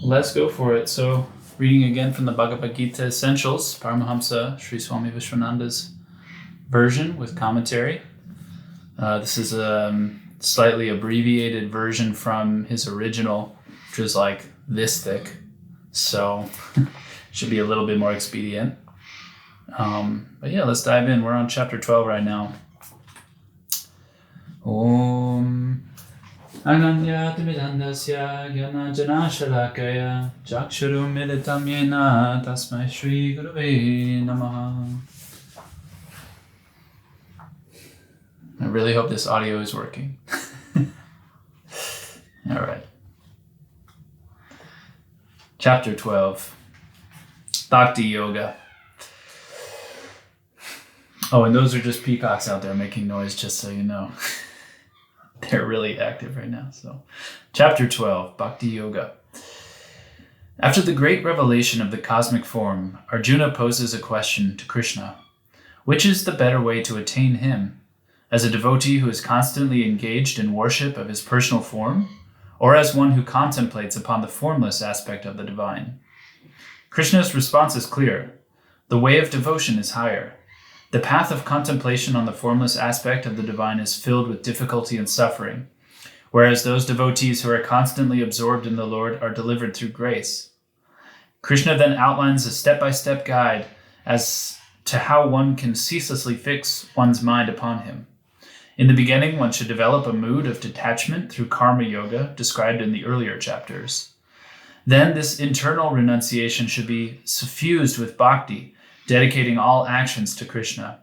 Let's go for it. So, reading again from the Bhagavad Gita Essentials, Paramahamsa Sri Swami Vishwananda's version with commentary. This is a slightly abbreviated version from his original, which is like this thick. So, should be a little bit more expedient. But yeah, let's dive in. We're on chapter 12 right now. Om Ananyatmidandasya Gyananjanashalakaya Chakshuru Militam Yena Tasmai Shri Gurave Namaha. I really hope this audio is working. All right. Chapter 12. Bhakti Yoga. Oh, and those are just peacocks out there making noise, just so you know. They're really active right now. So, Chapter 12, Bhakti Yoga. After the great revelation of the cosmic form, Arjuna poses a question to Krishna. Which is the better way to attain him? As a devotee who is constantly engaged in worship of his personal form, or as one who contemplates upon the formless aspect of the divine? Krishna's response is clear. The way of devotion is higher. The path of contemplation on the formless aspect of the divine is filled with difficulty and suffering, whereas those devotees who are constantly absorbed in the Lord are delivered through grace. Krishna then outlines a step-by-step guide as to how one can ceaselessly fix one's mind upon him. In the beginning, one should develop a mood of detachment through karma yoga described in the earlier chapters. Then this internal renunciation should be suffused with bhakti, dedicating all actions to Krishna.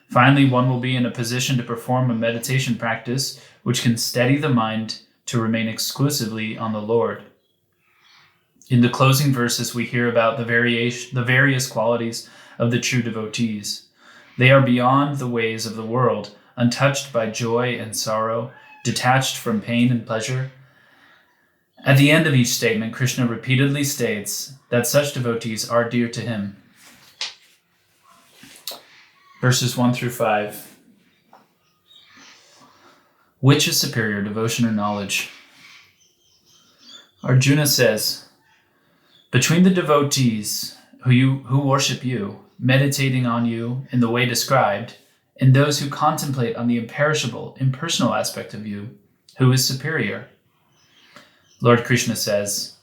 Finally, one will be in a position to perform a meditation practice which can steady the mind to remain exclusively on the Lord. In the closing verses, we hear about the various qualities of the true devotees. They are beyond the ways of the world, untouched by joy and sorrow, detached from pain and pleasure. At the end of each statement, Krishna repeatedly states that such devotees are dear to him. Verses 1 through 5. Which is superior, devotion or knowledge? Arjuna says, between the devotees who worship you, meditating on you in the way described, and those who contemplate on the imperishable, impersonal aspect of you, who is superior? Lord Krishna says,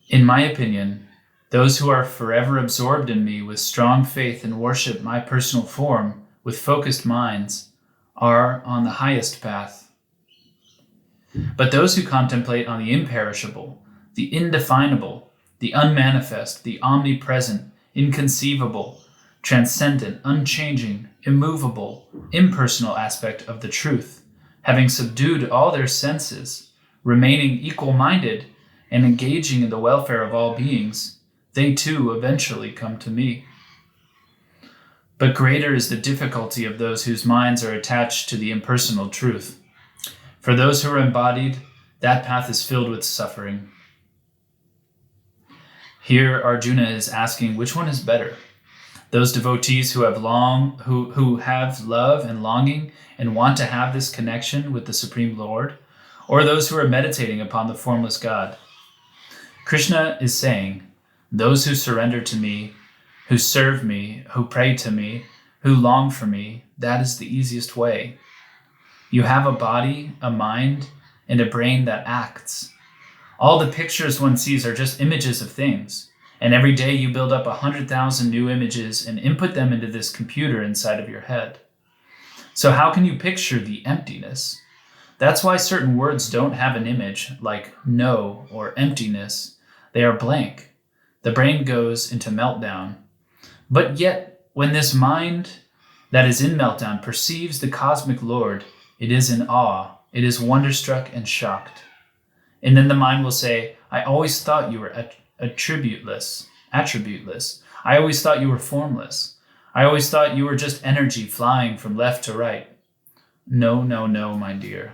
in my opinion, those who are forever absorbed in me with strong faith and worship my personal form with focused minds are on the highest path. But those who contemplate on the imperishable, the indefinable, the unmanifest, the omnipresent, inconceivable, transcendent, unchanging, immovable, impersonal aspect of the truth, having subdued all their senses, remaining equal-minded, and engaging in the welfare of all beings, they too eventually come to me. But greater is the difficulty of those whose minds are attached to the impersonal truth. For those who are embodied, that path is filled with suffering. Here Arjuna is asking which one is better. Those devotees who have love and longing and want to have this connection with the Supreme Lord, or those who are meditating upon the formless God. Krishna is saying, those who surrender to me, who serve me, who pray to me, who long for me, that is the easiest way. You have a body, a mind, and a brain that acts. All the pictures one sees are just images of things, and every day you build up 100,000 new images and input them into this computer inside of your head. So how can you picture the emptiness? That's why certain words don't have an image, like no or emptiness. They are blank. The brain goes into meltdown. But yet, when this mind that is in meltdown perceives the cosmic Lord, it is in awe, it is wonderstruck and shocked. And then the mind will say, I always thought you were attributeless. I always thought you were formless. I always thought you were just energy flying from left to right. No, my dear.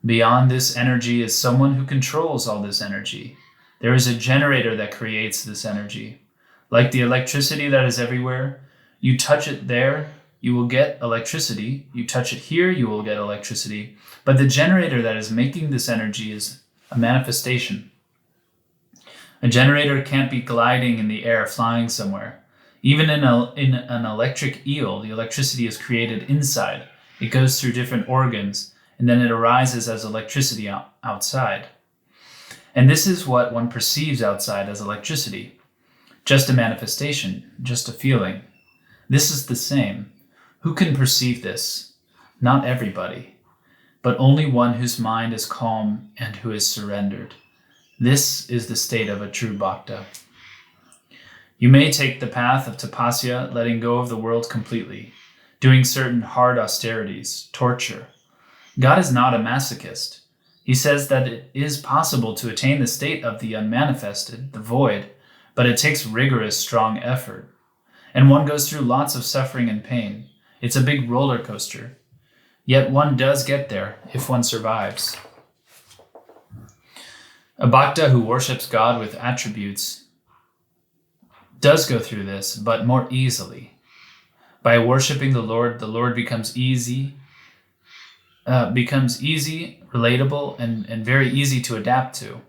Beyond this energy is someone who controls all this energy. There is a generator that creates this energy. Like the electricity that is everywhere, you touch it there, you will get electricity. You touch it here, you will get electricity. But the generator that is making this energy is a manifestation. A generator can't be gliding in the air, flying somewhere. Even in an electric eel, the electricity is created inside. It goes through different organs, and then it arises as electricity outside. And this is what one perceives outside as electricity. Just a manifestation, just a feeling. This is the same. Who can perceive this? Not everybody, but only one whose mind is calm and who is surrendered. This is the state of a true bhakta. You may take the path of tapasya, letting go of the world completely, doing certain hard austerities, torture. God is not a masochist. He says that it is possible to attain the state of the unmanifested, the void, but it takes rigorous, strong effort. And one goes through lots of suffering and pain. It's a big roller coaster. Yet one does get there if one survives. A bhakta who worships God with attributes does go through this, but more easily. By worshipping the Lord becomes easy, relatable, and very easy to adapt to.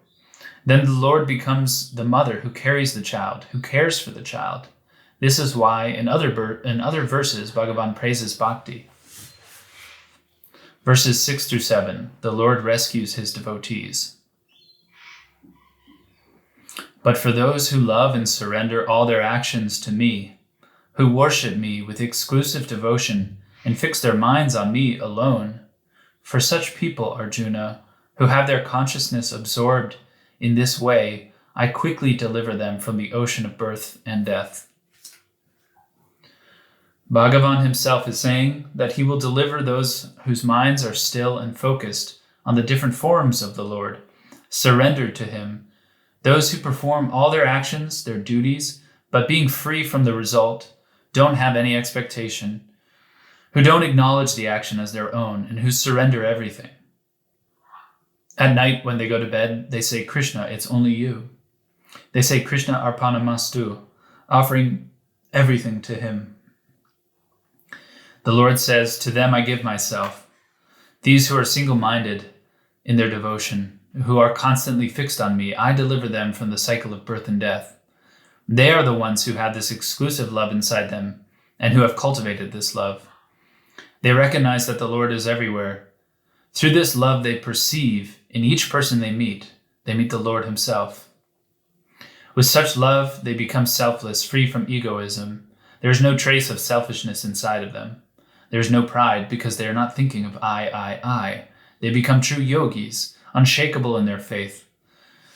Then the Lord becomes the mother who carries the child, who cares for the child. This is why in other verses, Bhagavan praises bhakti. Verses 6 through 7, the Lord rescues his devotees. But for those who love and surrender all their actions to me, who worship me with exclusive devotion and fix their minds on me alone, for such people, Arjuna, who have their consciousness absorbed in this way, I quickly deliver them from the ocean of birth and death. Bhagavan himself is saying that he will deliver those whose minds are still and focused on the different forms of the Lord, surrendered to him, those who perform all their actions, their duties, but being free from the result, don't have any expectation, who don't acknowledge the action as their own, and who surrender everything. At night, when they go to bed, they say, Krishna, it's only you. They say, Krishna arpanamastu, offering everything to him. The Lord says, to them I give myself. These who are single-minded in their devotion, who are constantly fixed on me, I deliver them from the cycle of birth and death. They are the ones who have this exclusive love inside them and who have cultivated this love. They recognize that the Lord is everywhere. Through this love they perceive in each person they meet the Lord himself. With such love, they become selfless, free from egoism. There is no trace of selfishness inside of them. There is no pride because they are not thinking of I. They become true yogis, unshakable in their faith.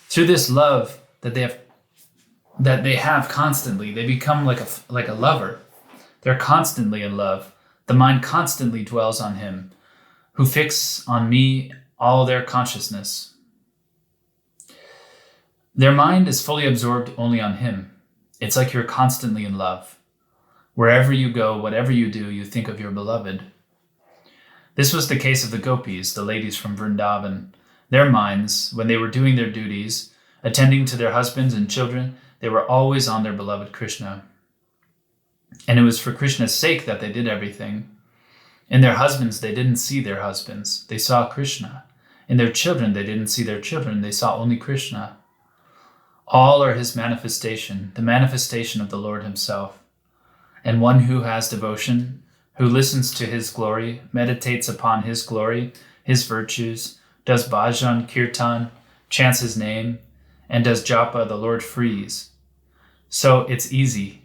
Through this love that they have constantly, they become like a lover. They're constantly in love. The mind constantly dwells on him, who fix on me all their consciousness. Their mind is fully absorbed only on him. It's like you're constantly in love. Wherever you go, whatever you do, you think of your beloved. This was the case of the gopis, the ladies from Vrindavan. Their minds, when they were doing their duties, attending to their husbands and children, they were always on their beloved Krishna. And it was for Krishna's sake that they did everything. In their husbands, they didn't see their husbands. They saw Krishna. In their children, they didn't see their children. They saw only Krishna. All are his manifestation, the manifestation of the Lord himself. And one who has devotion, who listens to his glory, meditates upon his glory, his virtues, does bhajan, kirtan, chants his name, and does japa, the Lord frees. So it's easy.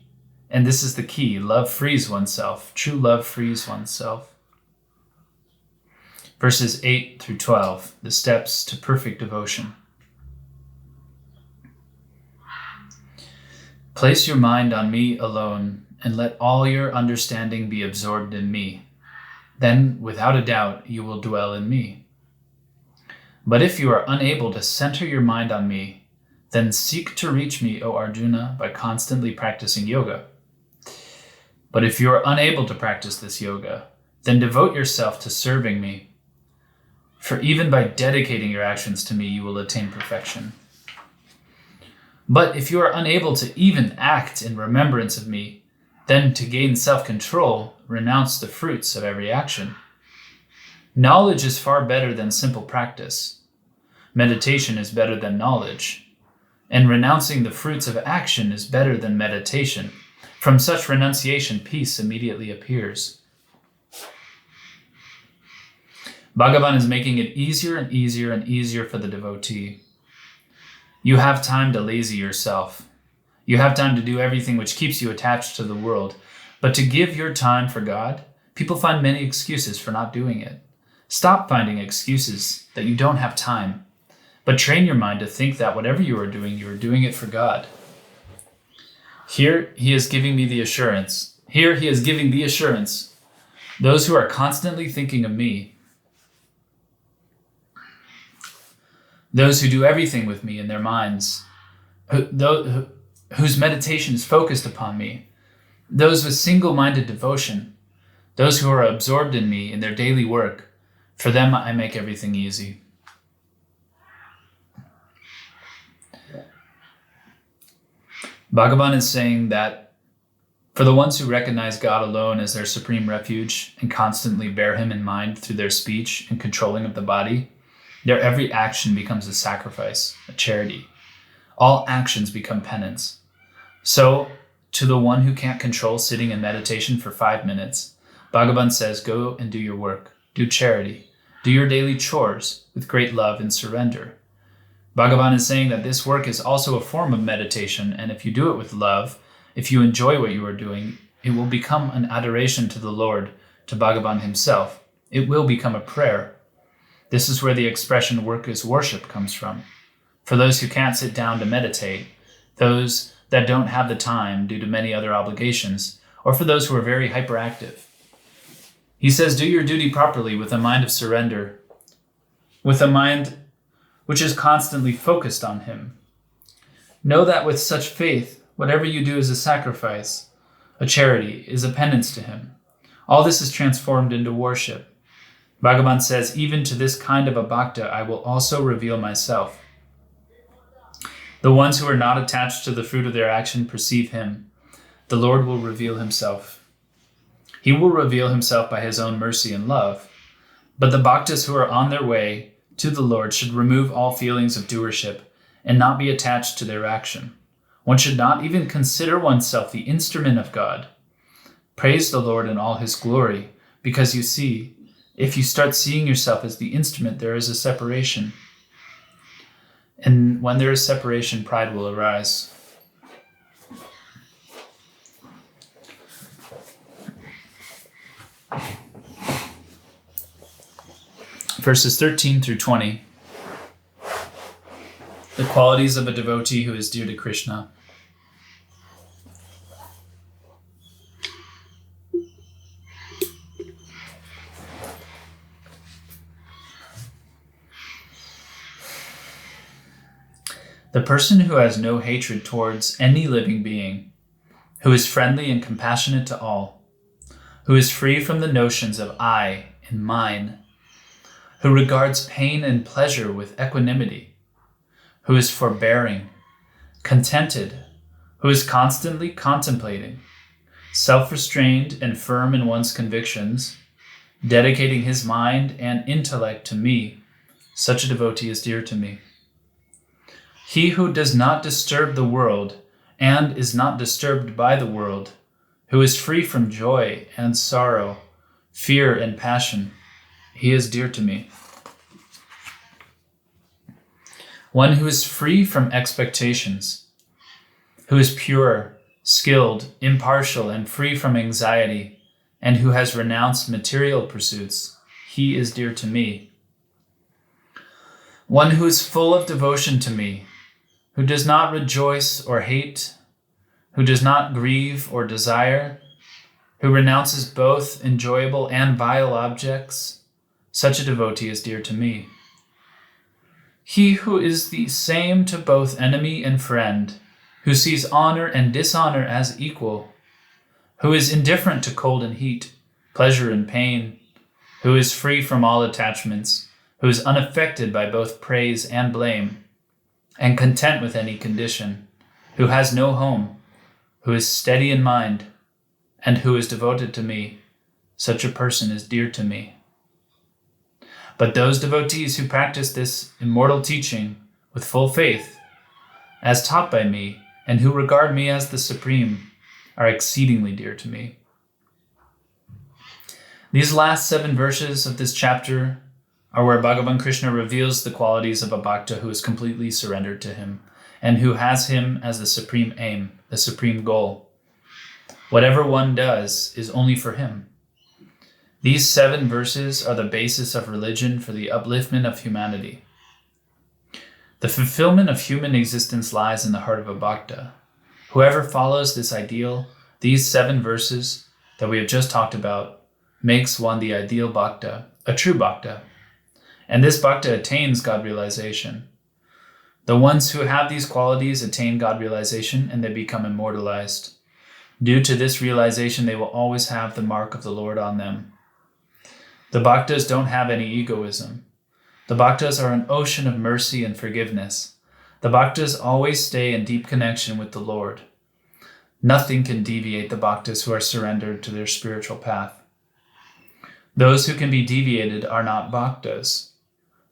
And this is the key. Love frees oneself. True love frees oneself. Verses 8 through 12, the steps to perfect devotion. Place your mind on me alone, and let all your understanding be absorbed in me. Then, without a doubt, you will dwell in me. But if you are unable to center your mind on me, then seek to reach me, O Arjuna, by constantly practicing yoga. But if you are unable to practice this yoga, then devote yourself to serving me. For even by dedicating your actions to me, you will attain perfection. But if you are unable to even act in remembrance of me, then to gain self-control, renounce the fruits of every action. Knowledge is far better than simple practice. Meditation is better than knowledge. and renouncing the fruits of action is better than meditation. From such renunciation, peace immediately appears. Bhagavan is making it easier and easier and easier for the devotee. You have time to lazy yourself. You have time to do everything which keeps you attached to the world. But to give your time for God, people find many excuses for not doing it. Stop finding excuses that you don't have time, but train your mind to think that whatever you are doing it for God. Here he is giving the assurance. Those who are constantly thinking of me, those who do everything with me in their minds, whose meditation is focused upon me, those with single-minded devotion, those who are absorbed in me in their daily work, for them I make everything easy. Bhagavan is saying that for the ones who recognize God alone as their supreme refuge and constantly bear him in mind through their speech and controlling of the body, their every action becomes a sacrifice, a charity. All actions become penance. So, to the one who can't control sitting in meditation for 5 minutes, Bhagavan says, go and do your work, do charity, do your daily chores with great love and surrender. Bhagavan is saying that this work is also a form of meditation, and if you do it with love, if you enjoy what you are doing, it will become an adoration to the Lord, to Bhagavan himself. It will become a prayer. This is where the expression work is worship comes from. For those who can't sit down to meditate, those that don't have the time due to many other obligations, or for those who are very hyperactive. He says, do your duty properly with a mind of surrender, with a mind which is constantly focused on him. Know that with such faith, whatever you do is a sacrifice, a charity, is a penance to him. All this is transformed into worship. Bhagavan says, even to this kind of a bhakta, I will also reveal myself. The ones who are not attached to the fruit of their action perceive him. The Lord will reveal himself. He will reveal himself by his own mercy and love. But the bhaktas who are on their way to the Lord should remove all feelings of doership and not be attached to their action. One should not even consider oneself the instrument of God. Praise the Lord in all his glory, because you see, if you start seeing yourself as the instrument, there is a separation. And when there is separation, pride will arise. Verses 13 through 20. The qualities of a devotee who is dear to Krishna. The person who has no hatred towards any living being, who is friendly and compassionate to all, who is free from the notions of I and mine, who regards pain and pleasure with equanimity, who is forbearing, contented, who is constantly contemplating, self-restrained and firm in one's convictions, dedicating his mind and intellect to me, such a devotee is dear to me. He who does not disturb the world and is not disturbed by the world, who is free from joy and sorrow, fear and passion, he is dear to me. One who is free from expectations, who is pure, skilled, impartial, and free from anxiety, and who has renounced material pursuits, he is dear to me. One who is full of devotion to me, who does not rejoice or hate, who does not grieve or desire, who renounces both enjoyable and vile objects, such a devotee is dear to me. He who is the same to both enemy and friend, who sees honor and dishonor as equal, who is indifferent to cold and heat, pleasure and pain, who is free from all attachments, who is unaffected by both praise and blame, and content with any condition, who has no home, who is steady in mind, and who is devoted to me, such a person is dear to me. But those devotees who practice this immortal teaching with full faith as taught by me, and who regard me as the supreme, are exceedingly dear to me. These last 7 verses of this chapter are where Bhagavan Krishna reveals the qualities of a bhakta who is completely surrendered to him, and who has him as the supreme aim, the supreme goal. Whatever one does is only for him. These 7 verses are the basis of religion for the upliftment of humanity. The fulfillment of human existence lies in the heart of a bhakta. Whoever follows this ideal, these 7 verses that we have just talked about, makes one the ideal bhakta, a true bhakta. And this bhakta attains God realization. The ones who have these qualities attain God realization and they become immortalized. Due to this realization, they will always have the mark of the Lord on them. The bhaktas don't have any egoism. The bhaktas are an ocean of mercy and forgiveness. The bhaktas always stay in deep connection with the Lord. Nothing can deviate the bhaktas who are surrendered to their spiritual path. Those who can be deviated are not bhaktas.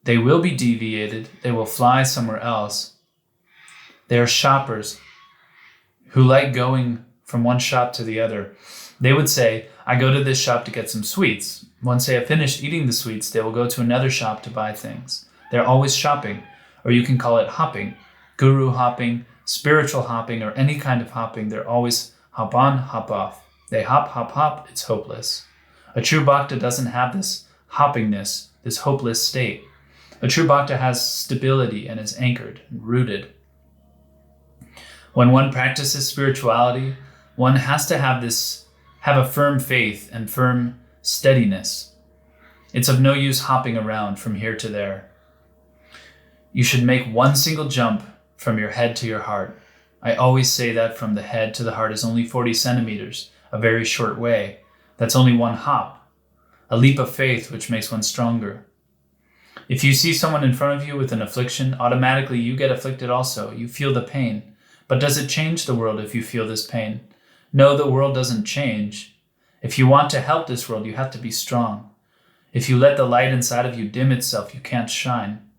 They will be deviated. They will fly somewhere else. They are shoppers who like going from one shop to the other. They would say, I go to this shop to get some sweets. Once they have finished eating the sweets, they will go to another shop to buy things. They're always shopping, or you can call it hopping, guru hopping, spiritual hopping, or any kind of hopping. They're always hop on, hop off. They hop, hop, hop. It's hopeless. A true bhakta doesn't have this hoppingness, this hopeless state. A true bhakta has stability and is anchored and rooted. When one practices spirituality, one has to have a firm faith and firm steadiness. It's of no use hopping around from here to there. You should make one single jump from your head to your heart. I always say that from the head to the heart is only 40 centimeters, a very short way. That's only one hop, a leap of faith which makes one stronger. If you see someone in front of you with an affliction, automatically you get afflicted also. You feel the pain. But does it change the world if you feel this pain? No, the world doesn't change. If you want to help this world, you have to be strong. If you let the light inside of you dim itself, you can't shine.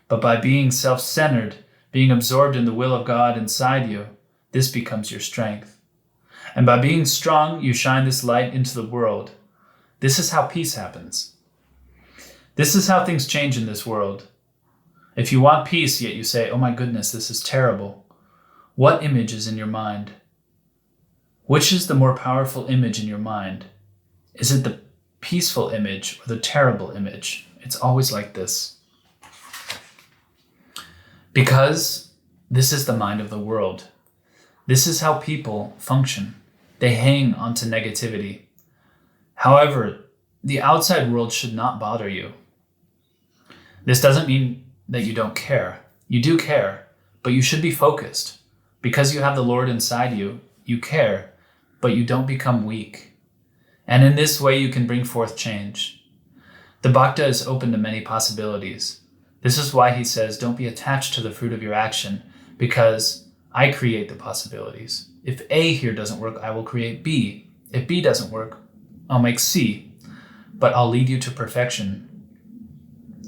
But by being self-centered, being absorbed in the will of God inside you, this becomes your strength. And by being strong, you shine this light into the world. This is how peace happens. This is how things change in this world. If you want peace, yet you say, oh my goodness, this is terrible. What image is in your mind? Which is the more powerful image in your mind? Is it the peaceful image or the terrible image? It's always like this. Because this is the mind of the world. This is how people function. They hang onto negativity. However, the outside world should not bother you. This doesn't mean that you don't care. You do care, but you should be focused. Because you have the Lord inside you, you care, but you don't become weak. And in this way, you can bring forth change. The bhakta is open to many possibilities. This is why he says, don't be attached to the fruit of your action, because I create the possibilities. If A here doesn't work, I will create B. If B doesn't work, I'll make C, but I'll lead you to perfection.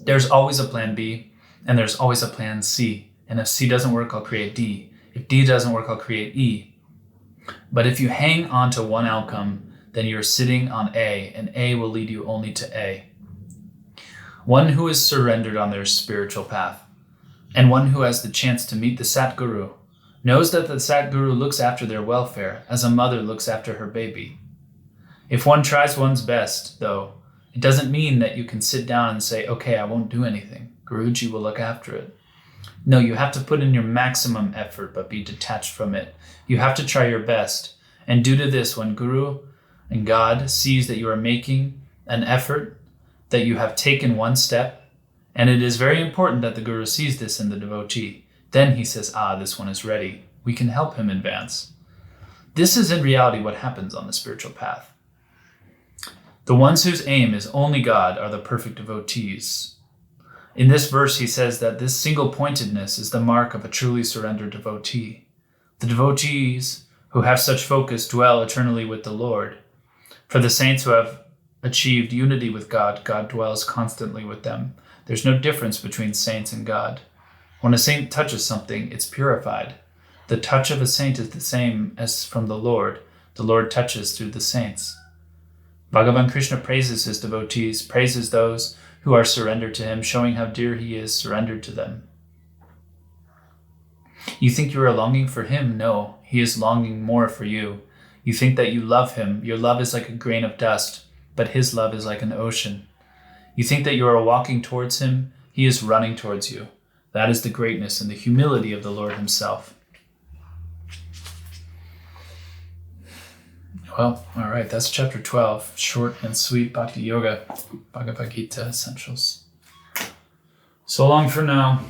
There's always a plan B, and there's always a plan C. And if C doesn't work, I'll create D. If D doesn't work, I'll create E. But if you hang on to one outcome, then you're sitting on A, and A will lead you only to A. One who is surrendered on their spiritual path, and one who has the chance to meet the Satguru, knows that the Satguru looks after their welfare as a mother looks after her baby. If one tries one's best, though, it doesn't mean that you can sit down and say, okay, I won't do anything. Guruji will look after it. No, you have to put in your maximum effort, but be detached from it. You have to try your best. And due to this, when Guru and God sees that you are making an effort, that you have taken one step, and it is very important that the Guru sees this in the devotee, then he says, this one is ready. We can help him advance. This is in reality what happens on the spiritual path. The ones whose aim is only God are the perfect devotees. In this verse, he says that this single-pointedness is the mark of a truly surrendered devotee. The devotees who have such focus dwell eternally with the Lord. For the saints who have achieved unity with God, God dwells constantly with them. There's no difference between saints and God. When a saint touches something, it's purified. The touch of a saint is the same as from the Lord. The Lord touches through the saints. Bhagavan Krishna praises his devotees, praises those who are surrendered to him, showing how dear he is surrendered to them. You think you are longing for him? No, he is longing more for you. You think that you love him. Your love is like a grain of dust, but his love is like an ocean. You think that you are walking towards him. He is running towards you. That is the greatness and the humility of the Lord himself. Well, all right, that's chapter 12. Short and sweet Bhakti Yoga, Bhagavad Gita Essentials. So long for now.